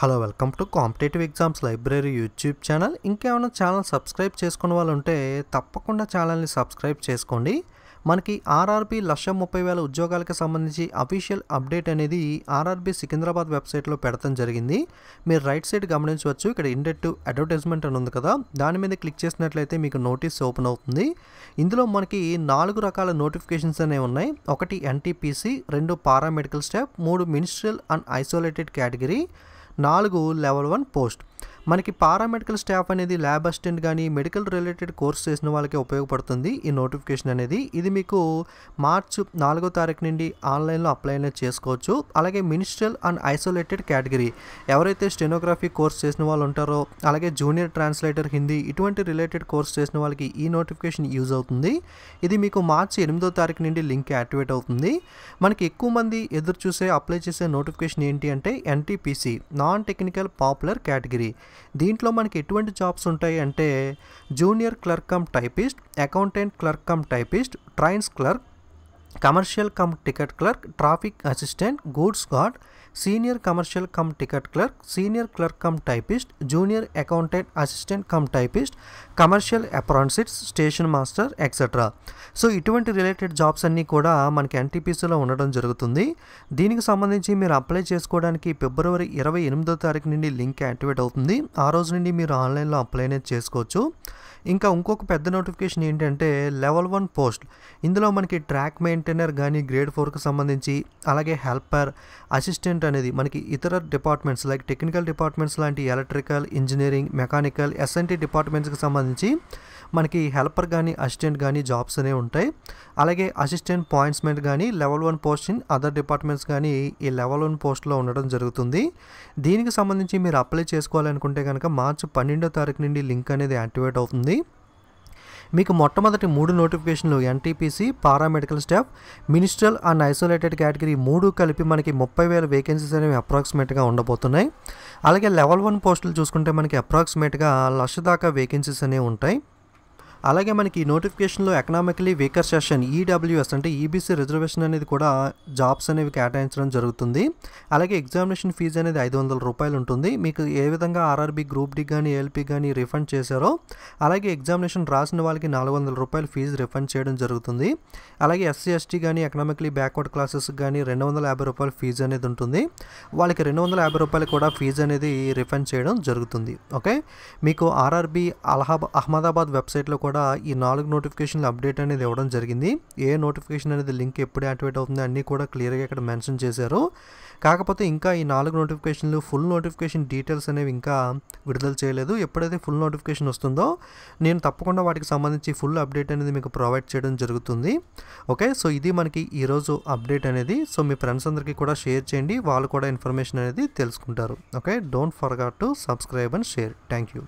Hello welcome to competitive exams library YouTube channel. ఇంకేమైనా channel subscribe చేసుకున్న వాళ్ళు ఉంటే తప్పకుండా ఛానల్ని సబ్స్క్రైబ్ చేసుకోండి. మనకి ఆర్ఆర్బీ 1,30,000 ఉద్యోగాలకు సంబంధించి అఫీషియల్ అప్డేట్ అనేది ఆర్ఆర్బీ సికింద్రాబాద్ వెబ్సైట్లో పెడతాం జరిగింది. మీరు రైట్ సైడ్ గమనించవచ్చు, ఇక్కడ ఇండెక్ట్ అడ్వర్టైజ్మెంట్ అని ఉంది కదా, దాని మీద క్లిక్ చేసినట్లయితే మీకు నోటీస్ ఓపెన్ అవుతుంది. ఇందులో మనకి 4 రకాల నోటిఫికేషన్స్ అనేవి ఉన్నాయి. 1 NTPC, 2 paramedical staff, 3 ministerial and isolated category, 4 level 1 post. మనకి పారామెడికల్ స్టాఫ్ అనేది ల్యాబ్ అసిస్టెంట్ కానీ మెడికల్ రిలేటెడ్ కోర్స్ చేసిన వాళ్ళకి ఉపయోగపడుతుంది ఈ నోటిఫికేషన్ అనేది. ఇది మీకు మార్చ్ 4వ తారీఖు నుండి ఆన్లైన్లో అప్లై అనేది చేసుకోవచ్చు. అలాగే మినిస్ట్రియల్ అండ్ ఐసోలేటెడ్ కేటగిరీ, ఎవరైతే స్టెనోగ్రఫీ కోర్స్ చేసిన వాళ్ళు ఉంటారో, అలాగే జూనియర్ ట్రాన్స్లేటర్ హిందీ, ఇటువంటి రిలేటెడ్ కోర్స్ చేసిన వాళ్ళకి ఈ నోటిఫికేషన్ యూజ్ అవుతుంది. ఇది మీకు మార్చి 8వ తారీఖు నుండి లింక్ యాక్టివేట్ అవుతుంది. మనకి ఎక్కువ మంది ఎదురు చూసే అప్లై చేసే నోటిఫికేషన్ ఏంటి అంటే NTPC, non technical popular category. దీంట్లో మనకి ఎటువంటి జాబ్స్ ఉంటాయి అంటే junior clerk cum typist, accountant clerk cum typist, trains clerk, commercial come ticket clerk, traffic assistant, goods guard, senior commercial come ticket clerk, senior clerk cum typist, junior accountant assistant cum typist, commercial apprentice, station master etcetera. So ఇటువంటి related jobs అన్నీ కూడా మనకి ఎన్టీపీసీలో ఉండడం జరుగుతుంది. దీనికి సంబంధించి మీరు apply చేసుకోవడానికి ఫిబ్రవరి 28వ తారీఖు నుండి లింక్ యాక్టివేట్ అవుతుంది. ఆ రోజు నుండి మీరు ఆన్లైన్లో అప్లై అనేది చేసుకోవచ్చు. ఇంకా ఇంకొక పెద్ద నోటిఫికేషన్ ఏంటంటే లెవెల్ 1 పోస్ట్. ఇందులో మనకి ట్రాక్ మెయింటైనర్ కానీ గ్రేడ్ 4కి సంబంధించి, అలాగే హెల్పర్, అసిస్టెంట్ అనేది మనకి ఇతర డిపార్ట్మెంట్స్ లైక్ టెక్నికల్ డిపార్ట్మెంట్స్ లాంటి ఎలక్ట్రికల్, ఇంజనీరింగ్, మెకానికల్, ఎస్ఎన్టీ డిపార్ట్మెంట్స్కి సంబంధించి మనకి హెల్పర్ కానీ అసిస్టెంట్ కానీ జాబ్స్ అనేవి ఉంటాయి. అలాగే అసిస్టెంట్ పాయింట్స్మెంట్ కానీ level 1 post in other departments కానీ ఈ లెవెల్ 1 పోస్ట్లో ఉండడం జరుగుతుంది. దీనికి సంబంధించి మీరు అప్లై చేసుకోవాలనుకుంటే కనుక మార్చి 12వ తారీఖు నుండి లింక్ అనేది యాక్టివేట్ అవుతుంది. మీకు మొట్టమొదటి 3 నోటిఫికేషన్లు NTPC, paramedical staff, ministerial and isolated category 3 కలిపి మనకి 30,000 వేకెన్సీస్ అనేవి అప్రాక్సిమేట్గా ఉండబోతున్నాయి. అలాగే లెవెల్ 1 పోస్టులు చూసుకుంటే మనకి అప్రాక్సిమేట్గా 1,00,000 దాకా వేకెన్సీస్ అనేవి ఉంటాయి. అలాగే మనకి ఈ నోటిఫికేషన్లో ఎకనామికలీ వీకర్ సెషన్ ఈడబ్ల్యూఎస్ అంటే ఈబీసీ రిజర్వేషన్ అనేది కూడా జాబ్స్ అనేవి కేటాయించడం జరుగుతుంది. అలాగే ఎగ్జామినేషన్ ఫీజు అనేది 500 రూపాయలు ఉంటుంది. మీకు ఏ విధంగా ఆర్ఆర్బీ గ్రూప్ డి కానీ ఏఎల్పీ కానీ రిఫండ్ చేశారో అలాగే ఎగ్జామినేషన్ రాసిన వాళ్ళకి 400 రూపాయలు ఫీజు రిఫండ్ చేయడం జరుగుతుంది. అలాగే ఎస్సీ ఎస్టీ కానీ ఎకనామికలీ బ్యాక్వర్డ్ క్లాసెస్ కానీ 250 రూపాయలు ఫీజు అనేది ఉంటుంది. వాళ్ళకి 250 రూపాయలు కూడా ఫీజు అనేది రిఫండ్ చేయడం జరుగుతుంది. ఓకే, మీకు ఆర్ఆర్బీ అహ్మదాబాద్ వెబ్సైట్లో కూడా ఈ 4 నోటిఫికేషన్లు అప్డేట్ అనేది ఇవ్వడం జరిగింది. ఏ నోటిఫికేషన్ అనేది లింక్ ఎప్పుడు యాక్టివేట్ అవుతుంది అన్నీ కూడా క్లియర్గా ఇక్కడ మెన్షన్ చేశారు. కాకపోతే ఇంకా ఈ 4 నోటిఫికేషన్లు ఫుల్ నోటిఫికేషన్ డీటెయిల్స్ అనేవి ఇంకా విడుదల చేయలేదు. ఎప్పుడైతే ఫుల్ నోటిఫికేషన్ వస్తుందో నేను తప్పకుండా వాటికి సంబంధించి ఫుల్ అప్డేట్ అనేది మీకు ప్రొవైడ్ చేయడం జరుగుతుంది. ఓకే, సో ఇది మనకి ఈరోజు అప్డేట్ అనేది. సో మీ ఫ్రెండ్స్ అందరికీ కూడా షేర్ చేయండి, వాళ్ళు కూడా ఇన్ఫర్మేషన్ అనేది తెలుసుకుంటారు. Okay, don't forget to subscribe and share. Thank you.